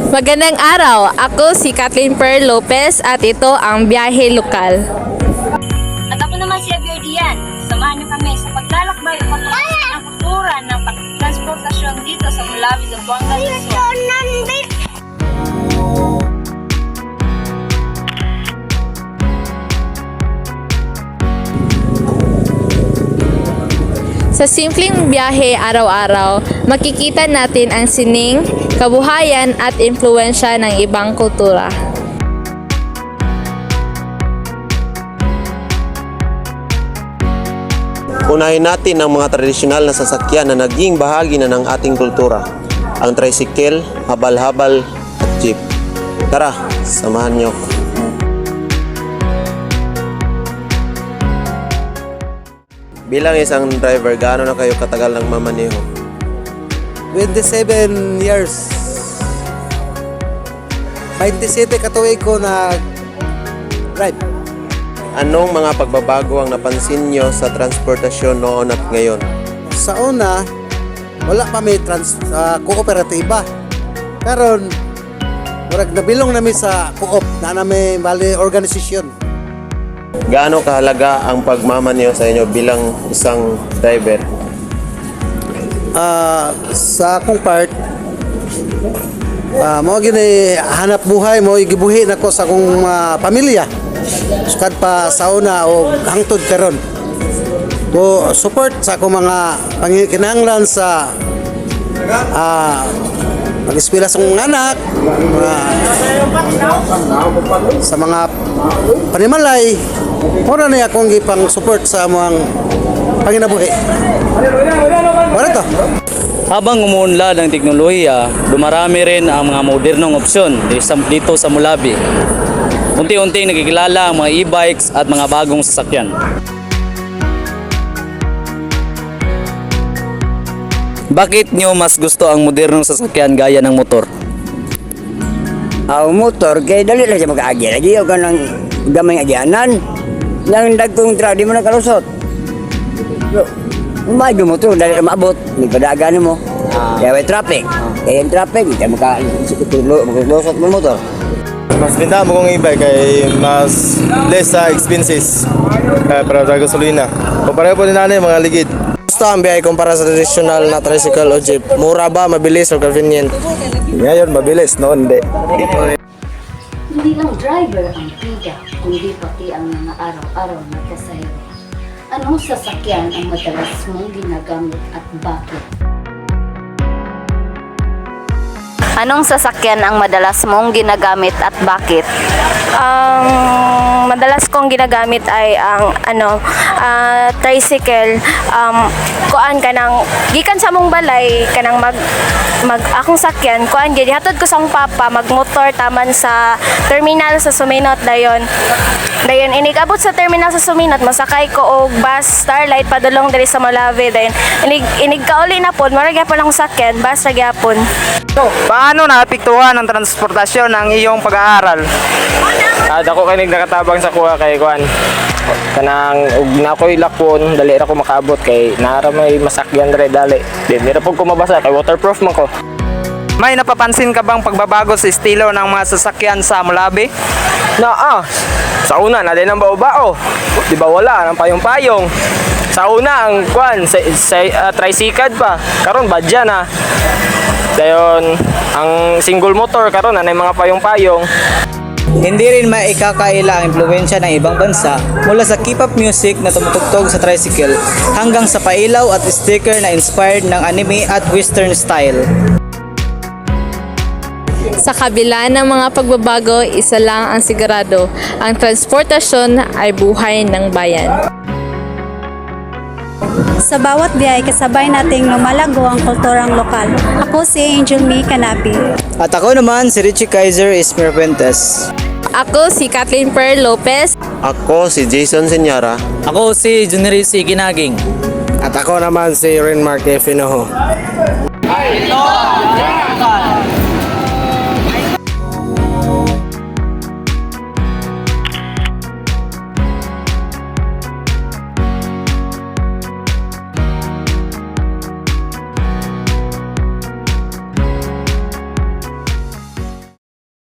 Magandang araw! Ako si Kathleen Per Lopez at ito ang Biyahe Lokal. At ako naman si Javier Dian. Samahan niyo kami sa paglalakbay upang makita ang kultura ng transportasyon dito sa Mulabi, Zamboanga, Luzon. Sa simpleng biyahe araw-araw, makikita natin ang sining, kabuhayan at impluwensya ng ibang kultura. Unahin natin ang mga tradisyonal na sasakyan na naging bahagi na ng ating kultura. Ang tricycle, habal-habal at jeep. Tara, samahan niyo. Bilang isang driver, gaano na kayo katagal ng mamaneho? 27 years. 27 katuig ko na drive. Anong mga pagbabago ang napansin niyo sa transportasyon noon at ngayon? Sa una, wala pa may kooperatiba. Karon, murag nabilong namin sa co-op na may bali organisasyon. Gaano kahalaga ang pagmamaneho sa inyo bilang isang driver? Sa akong part, mo gini hanap buhay mo gibuhi nako sa akong pamilya. Sukad pa sa una o hangtod karon. Ko support sa akong mga panginahanglan sa mag-eskwela sa mga anak, sa mga panimalay. Mura na akong gipang support sa mga panginabuhi. Wala to. Habang umuunlad ang teknolohiya, dumarami rin ang mga modernong opsyon dito sa Mulabi. Unti-unti nakikilala ang mga e-bikes at mga bagong sasakyan. Bakit nyo mas gusto ang modernong sasakyan gaya ng motor? Ang motor, kaya dali lang siya mag-aagi. Lagi o ka ng gamay agyanan. Nang dagkong truck, di mo nakalusot. Medyo motor, dali lang maabot. May padaagan mo. Kaya may traffic. Kaya yung traffic, hindi makalusot mo motor. Mas pinta mo kong e-bike kay mas less sa expenses para sa gasolina. Kumpara po din natin mga ligid. Gusto ang biyahe kumpara sa traditional na tricycle o jeep? Mura ba, mabilis o convenient? Ngayon mabilis, noon hindi. Hindi lang driver ang bida, kundi pati ang mga araw-araw na pasahero. Anong sasakyan ang madalas mong ginagamit at bakit? Anong sasakyan ang madalas mong ginagamit at bakit? Ang madalas kong ginagamit ay ang tricycle. Kuan ka nang gikan sa mong balay kanang mag akong sakyan kuan gid hatod ko sa akong papa magmotor taman sa terminal sa Suminot dayon inigabot sa terminal sa Suminot masakay ko og bus Starlight padulong diri sa Mulabi dayon inig kauli na pod mura gyapon akong sakyan bus ra gyapon. Paano naapektuhan ang transportasyon ng iyong pag-aaral? Dako kay nakatabang sa kuha kay kuan. Kanang ug na ko'y lakon, dali ra ko makaabot kay nara may masakyan dre dali. Di ra pud ko mabasa kay waterproof man ko. May napapansin ka bang pagbabago sa estilo ng mga sasakyan sa Mulabi? Sa una na din ang bao-bao. Di ba wala nang payong-payong. Sa una ang kuan sa tricycle pa. Karon badya na. Dayon ang single motor karon na mga payong-payong. Hindi rin maikakaila ang impluwensya ng ibang bansa mula sa K-pop music na tumutugtog sa tricycle hanggang sa pailaw at sticker na inspired ng anime at western style. Sa kabila ng mga pagbabago, isa lang ang sigurado, ang transportasyon ay buhay ng bayan. Sa bawat biyahe, kasabay nating lumalago ang kulturang lokal. Ako si Angel May Canapi. At ako naman si Richie Kaiser Ismer Puentes. Ako si Kathleen Per Lopez. Ako si Jason Senyara. Ako si Junri C. Ginaging. At ako naman si Renmark Finoho.